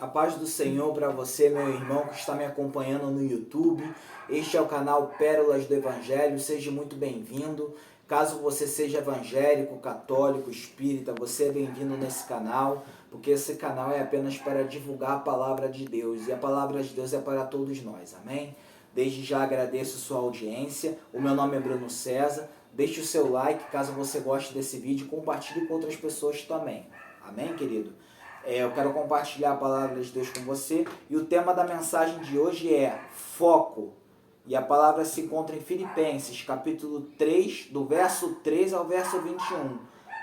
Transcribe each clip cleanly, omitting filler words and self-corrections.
A paz do Senhor para você, meu irmão que está me acompanhando no YouTube. Este é o canal Pérolas do Evangelho, seja muito bem-vindo. Caso você seja evangélico, católico, espírita, você é bem-vindo nesse canal, porque esse canal é apenas para divulgar a palavra de Deus, e a palavra de Deus é para todos nós, amém? Desde já agradeço sua audiência, o meu nome é Bruno César, deixe o seu like caso você goste desse vídeo e compartilhe com outras pessoas também, amém, querido? Eu quero compartilhar a palavra de Deus com você e o tema da mensagem de hoje é foco. E a palavra se encontra em Filipenses, capítulo 3, do verso 3 ao verso 21.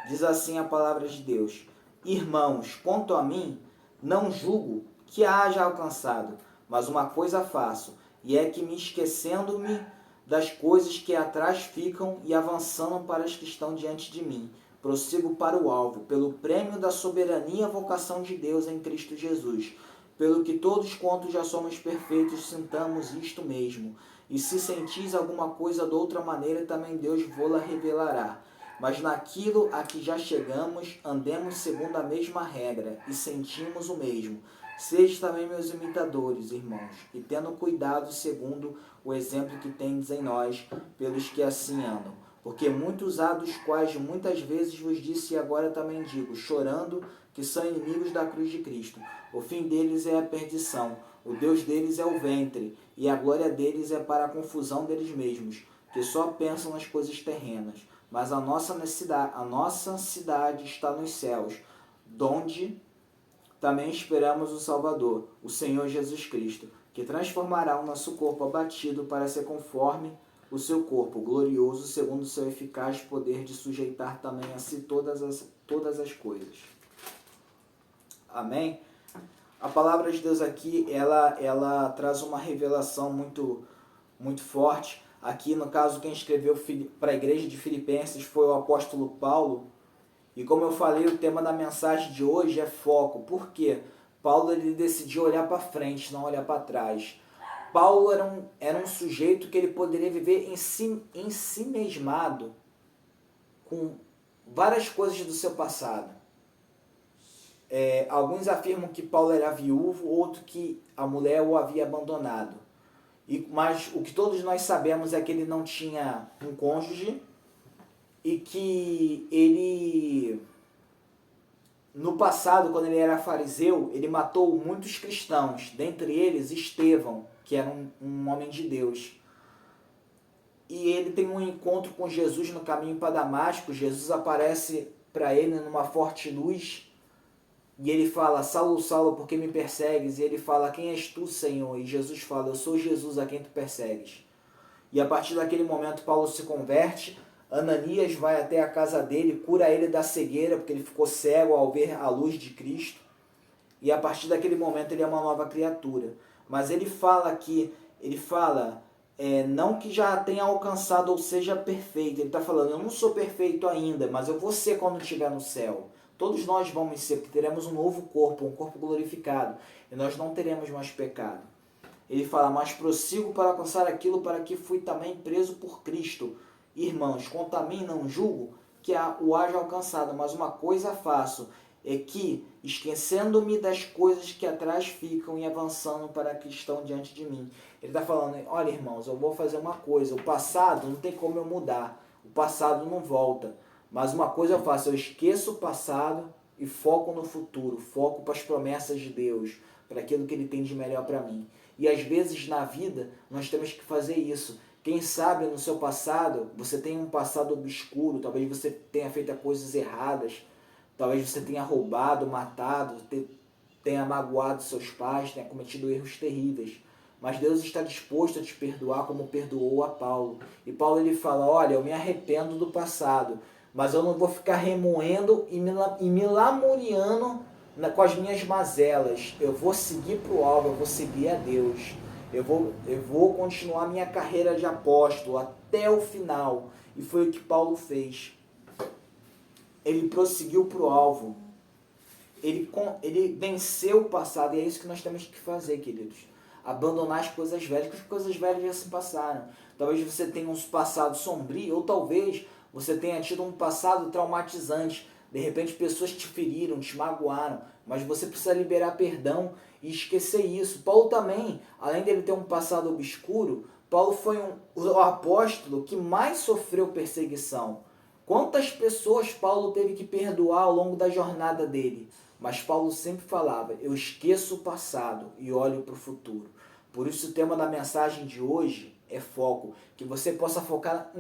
Diz assim a palavra de Deus: Irmãos, quanto a mim, não julgo que haja alcançado, mas uma coisa faço, e é que me esquecendo-me das coisas que atrás ficam e avançando para as que estão diante de mim, prossigo para o alvo, pelo prêmio da soberania e vocação de Deus em Cristo Jesus. Pelo que todos quantos já somos perfeitos, sintamos isto mesmo. E se sentis alguma coisa de outra maneira, também Deus vô-la revelará. Mas naquilo a que já chegamos, andemos segundo a mesma regra, e sentimos o mesmo. Sejam também meus imitadores, irmãos, e tendo cuidado segundo o exemplo que tendes em nós, pelos que assim andam. Porque muitos há dos quais muitas vezes vos disse e agora também digo, chorando, que são inimigos da cruz de Cristo. O fim deles é a perdição, o Deus deles é o ventre, e a glória deles é para a confusão deles mesmos, que só pensam nas coisas terrenas. Mas a nossa cidade está nos céus, donde também esperamos o Salvador, o Senhor Jesus Cristo, que transformará o nosso corpo abatido para ser conforme o seu corpo glorioso, segundo o seu eficaz poder de sujeitar também a si todas as coisas. Amém? A palavra de Deus aqui, ela traz uma revelação muito forte. Aqui, no caso, quem escreveu para a igreja de Filipenses foi o apóstolo Paulo. E como eu falei, o tema da mensagem de hoje é foco. Por quê? Paulo ele decidiu olhar para frente, não olhar para trás. Paulo era um sujeito que ele poderia viver em si mesmado com várias coisas do seu passado. Alguns afirmam que Paulo era viúvo, outros que a mulher o havia abandonado. Mas o que todos nós sabemos é que ele não tinha um cônjuge e que ele, no passado, quando ele era fariseu, ele matou muitos cristãos, dentre eles Estevão, que era um homem de Deus. E ele tem um encontro com Jesus no caminho para Damasco. Jesus aparece para ele numa forte luz e ele fala: Saulo, Saulo, por que me persegues? E ele fala: quem és tu, Senhor? E Jesus fala: eu sou Jesus a quem tu persegues. E a partir daquele momento Paulo se converte. Ananias vai até a casa dele, cura ele da cegueira, porque ele ficou cego ao ver a luz de Cristo. E a partir daquele momento ele é uma nova criatura. Mas ele fala não que já tenha alcançado ou seja perfeito. Ele está falando: eu não sou perfeito ainda, mas eu vou ser quando estiver no céu. Todos nós vamos ser, porque teremos um novo corpo, um corpo glorificado. E nós não teremos mais pecado. Ele fala: mas prossigo para alcançar aquilo para que fui também preso por Cristo. Irmãos, quanto a mim não julgo que o haja alcançado, mas uma coisa faço, é que, esquecendo-me das coisas que atrás ficam e avançando para que estão diante de mim. Ele está falando: olha, irmãos, eu vou fazer uma coisa, o passado não tem como eu mudar, o passado não volta, mas uma coisa eu faço, eu esqueço o passado e foco no futuro, foco para as promessas de Deus, para aquilo que Ele tem de melhor para mim. E às vezes na vida nós temos que fazer isso. Quem sabe no seu passado, você tem um passado obscuro, talvez você tenha feito coisas erradas, talvez você tenha roubado, matado, tenha magoado seus pais, tenha cometido erros terríveis. Mas Deus está disposto a te perdoar como perdoou a Paulo. E Paulo ele fala: olha, eu me arrependo do passado, mas eu não vou ficar remoendo e me lamuriando com as minhas mazelas. Eu vou seguir para o alvo, eu vou seguir a Deus. Eu vou continuar minha carreira de apóstolo até o final. E foi o que Paulo fez. Ele prosseguiu para o alvo. Ele venceu o passado. E é isso que nós temos que fazer, queridos. Abandonar as coisas velhas, porque as coisas velhas já se passaram. Talvez você tenha um passado sombrio, ou talvez você tenha tido um passado traumatizante. De repente pessoas te feriram, te magoaram. mas você precisa liberar perdão e esquecer isso. Paulo também, além dele ter um passado obscuro, Paulo foi o apóstolo que mais sofreu perseguição. Quantas pessoas Paulo teve que perdoar ao longo da jornada dele? Mas Paulo sempre falava, eu esqueço o passado e olho para o futuro. Por isso o tema da mensagem de hoje é foco, que você possa focar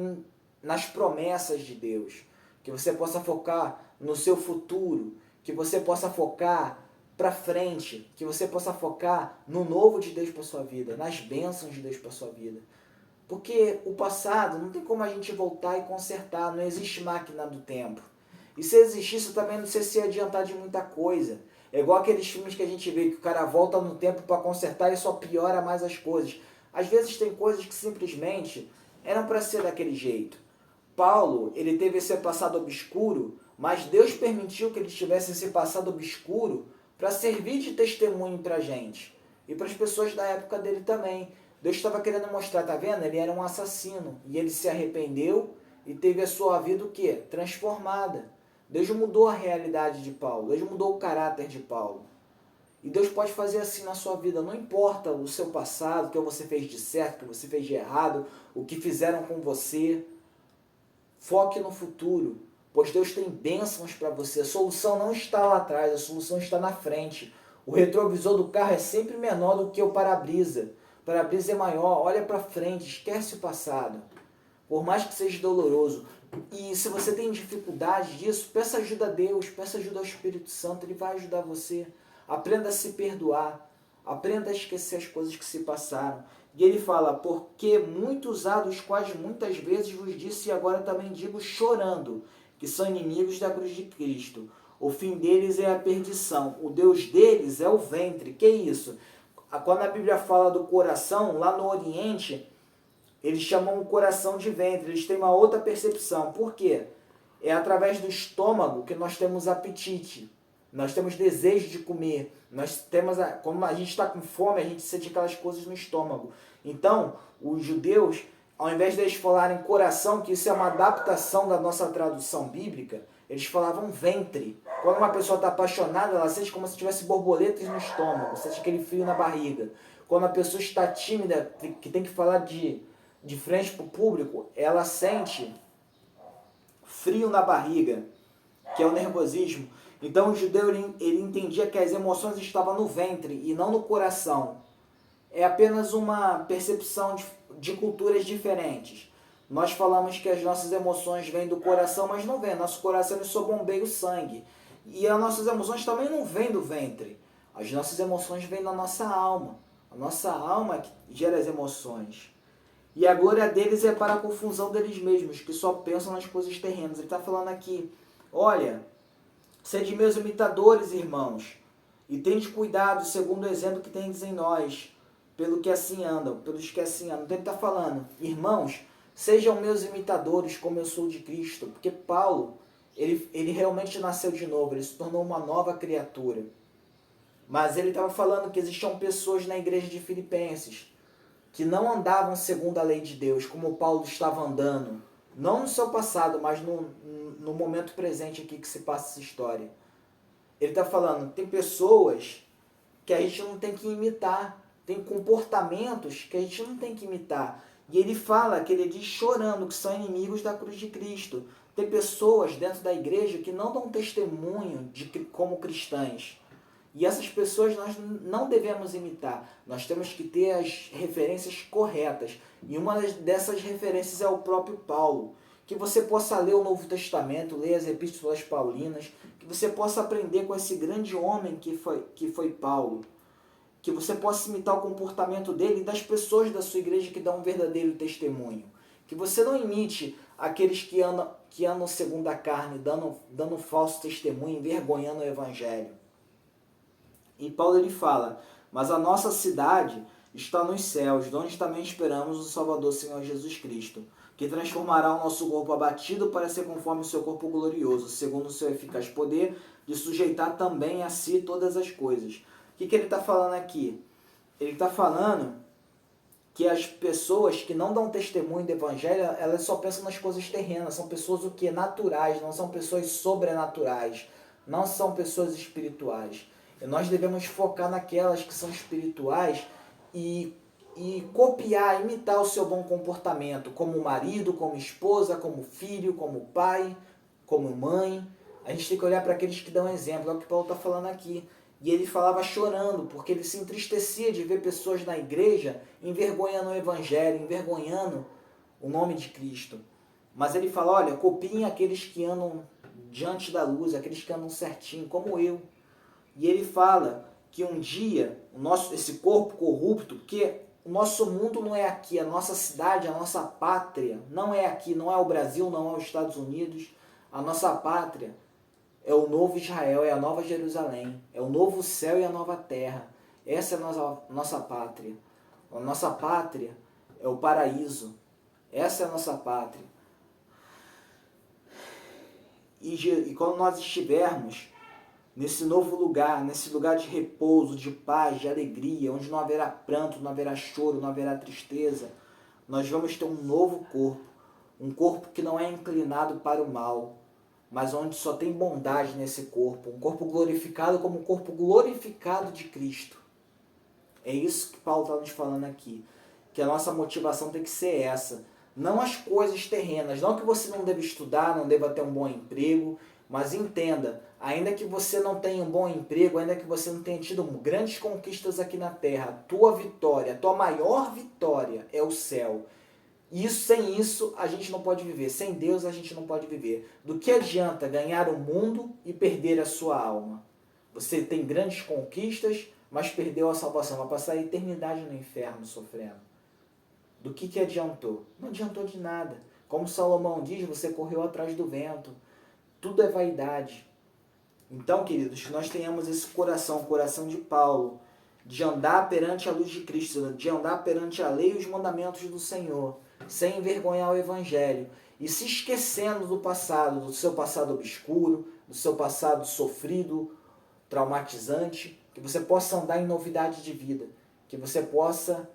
nas promessas de Deus, que você possa focar no seu futuro, que você possa focar para frente, que você possa focar no novo de Deus para sua vida, nas bênçãos de Deus para sua vida. Porque o passado não tem como a gente voltar e consertar, não existe máquina do tempo. E se existisse também não sei se ia adiantar de muita coisa. É igual aqueles filmes que a gente vê que o cara volta no tempo para consertar e só piora mais as coisas. Às vezes tem coisas que simplesmente eram para ser daquele jeito. Paulo, ele teve esse passado obscuro, mas Deus permitiu que ele tivesse esse passado obscuro para servir de testemunho para a gente. E para as pessoas da época dele também. Deus estava querendo mostrar, tá vendo? Ele era um assassino. E ele se arrependeu e teve a sua vida o quê? Transformada. Deus mudou a realidade de Paulo. Deus mudou o caráter de Paulo. E Deus pode fazer assim na sua vida. Não importa o seu passado, o que você fez de certo, o que você fez de errado, o que fizeram com você. Foque no futuro, pois Deus tem bênçãos para você. A solução não está lá atrás, a solução está na frente. O retrovisor do carro é sempre menor do que o para-brisa. O para-brisa é maior, olha para frente, esquece o passado. Por mais que seja doloroso. E se você tem dificuldade disso, peça ajuda a Deus, peça ajuda ao Espírito Santo, Ele vai ajudar você. Aprenda a se perdoar, aprenda a esquecer as coisas que se passaram. E ele fala, porque muitos há dos quais muitas vezes vos disse e agora também digo chorando, que são inimigos da cruz de Cristo. O fim deles é a perdição, o Deus deles é o ventre. Que isso? Quando a Bíblia fala do coração, lá no Oriente, eles chamam o coração de ventre, eles têm uma outra percepção. Por quê? É através do estômago que nós temos apetite, nós temos desejo de comer, nós temos quando a gente está com fome, a gente sente aquelas coisas no estômago. Então, os judeus, ao invés de eles falarem coração, que isso é uma adaptação da nossa tradução bíblica, eles falavam ventre. Quando uma pessoa está apaixonada, ela sente como se tivesse borboletas no estômago, sente aquele frio na barriga. Quando a pessoa está tímida, que tem que falar de frente para o público, ela sente frio na barriga, que é o nervosismo. Então o judeu ele entendia que as emoções estavam no ventre e não no coração. É apenas uma percepção de culturas diferentes. Nós falamos que as nossas emoções vêm do coração, mas não vêm. Nosso coração só bombeia o sangue. E as nossas emoções também não vêm do ventre. As nossas emoções vêm da nossa alma. A nossa alma é que gera as emoções. E a glória deles é para a confusão deles mesmos, que só pensam nas coisas terrenas. Ele está falando aqui, olha, sede meus imitadores, irmãos, e tende cuidado, segundo o exemplo que tendes em nós, pelos que assim andam. Então ele está falando, irmãos, sejam meus imitadores, como eu sou de Cristo. Porque Paulo, ele realmente nasceu de novo, ele se tornou uma nova criatura. Mas ele estava falando que existiam pessoas na igreja de Filipenses que não andavam segundo a lei de Deus, como Paulo estava andando. Não no seu passado, mas no momento presente aqui que se passa essa história. Ele está falando, tem pessoas que a gente não tem que imitar. Tem comportamentos que a gente não tem que imitar. E ele fala, que ele diz chorando, que são inimigos da cruz de Cristo. Tem pessoas dentro da igreja que não dão testemunho como cristãs. E essas pessoas nós não devemos imitar. Nós temos que ter as referências corretas. E uma dessas referências é o próprio Paulo. Que você possa ler o Novo Testamento, ler as Epístolas Paulinas, que você possa aprender com esse grande homem que foi Paulo. Que você possa imitar o comportamento dele e das pessoas da sua igreja que dão um verdadeiro testemunho. Que você não imite aqueles que andam segundo a carne, dando falso testemunho, envergonhando o Evangelho. E Paulo ele fala, mas a nossa cidade está nos céus, de onde também esperamos o Salvador, Senhor Jesus Cristo, que transformará o nosso corpo abatido para ser conforme o seu corpo glorioso, segundo o seu eficaz poder, de sujeitar também a si todas as coisas. O que ele está falando aqui? Ele está falando que as pessoas que não dão testemunho do Evangelho, elas só pensam nas coisas terrenas, são pessoas o que? Naturais, não são pessoas sobrenaturais, não são pessoas espirituais. Nós devemos focar naquelas que são espirituais e copiar, imitar o seu bom comportamento, como marido, como esposa, como filho, como pai, como mãe. A gente tem que olhar para aqueles que dão exemplo, é o que Paulo está falando aqui. E ele falava chorando, porque ele se entristecia de ver pessoas na igreja envergonhando o evangelho, envergonhando o nome de Cristo. Mas ele fala, olha, copiem aqueles que andam diante da luz, aqueles que andam certinho, como eu. E ele fala que um dia, esse corpo corrupto, porque o nosso mundo não é aqui, a nossa cidade, a nossa pátria não é aqui, não é o Brasil, não é os Estados Unidos. A nossa pátria é o novo Israel, é a nova Jerusalém, é o novo céu e a nova terra. Essa é a nossa pátria. A nossa pátria é o paraíso. Essa é a nossa pátria. E quando nós estivermos nesse novo lugar, nesse lugar de repouso, de paz, de alegria, onde não haverá pranto, não haverá choro, não haverá tristeza, nós vamos ter um novo corpo, um corpo que não é inclinado para o mal, mas onde só tem bondade nesse corpo, um corpo glorificado como o corpo glorificado de Cristo. É isso que Paulo está nos falando aqui, que a nossa motivação tem que ser essa, não as coisas terrenas, não que você não deva estudar, não deva ter um bom emprego, mas entenda, ainda que você não tenha um bom emprego, ainda que você não tenha tido grandes conquistas aqui na terra, a tua vitória, a tua maior vitória é o céu. Sem isso a gente não pode viver, sem Deus a gente não pode viver. Do que adianta ganhar o mundo e perder a sua alma? Você tem grandes conquistas, mas perdeu a salvação, vai passar a eternidade no inferno sofrendo. Do que adiantou? Não adiantou de nada. Como Salomão diz, você correu atrás do vento. Tudo é vaidade. Então, queridos, que nós tenhamos esse coração, o coração de Paulo, de andar perante a luz de Cristo, de andar perante a lei e os mandamentos do Senhor, sem envergonhar o Evangelho, e se esquecendo do passado, do seu passado obscuro, do seu passado sofrido, traumatizante, que você possa andar em novidade de vida, que você possa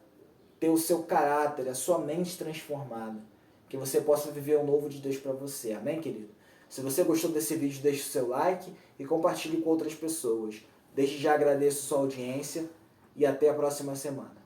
ter o seu caráter, a sua mente transformada, que você possa viver o novo de Deus para você. Amém, querido? Se você gostou desse vídeo, deixe o seu like e compartilhe com outras pessoas. Desde já agradeço a sua audiência e até a próxima semana.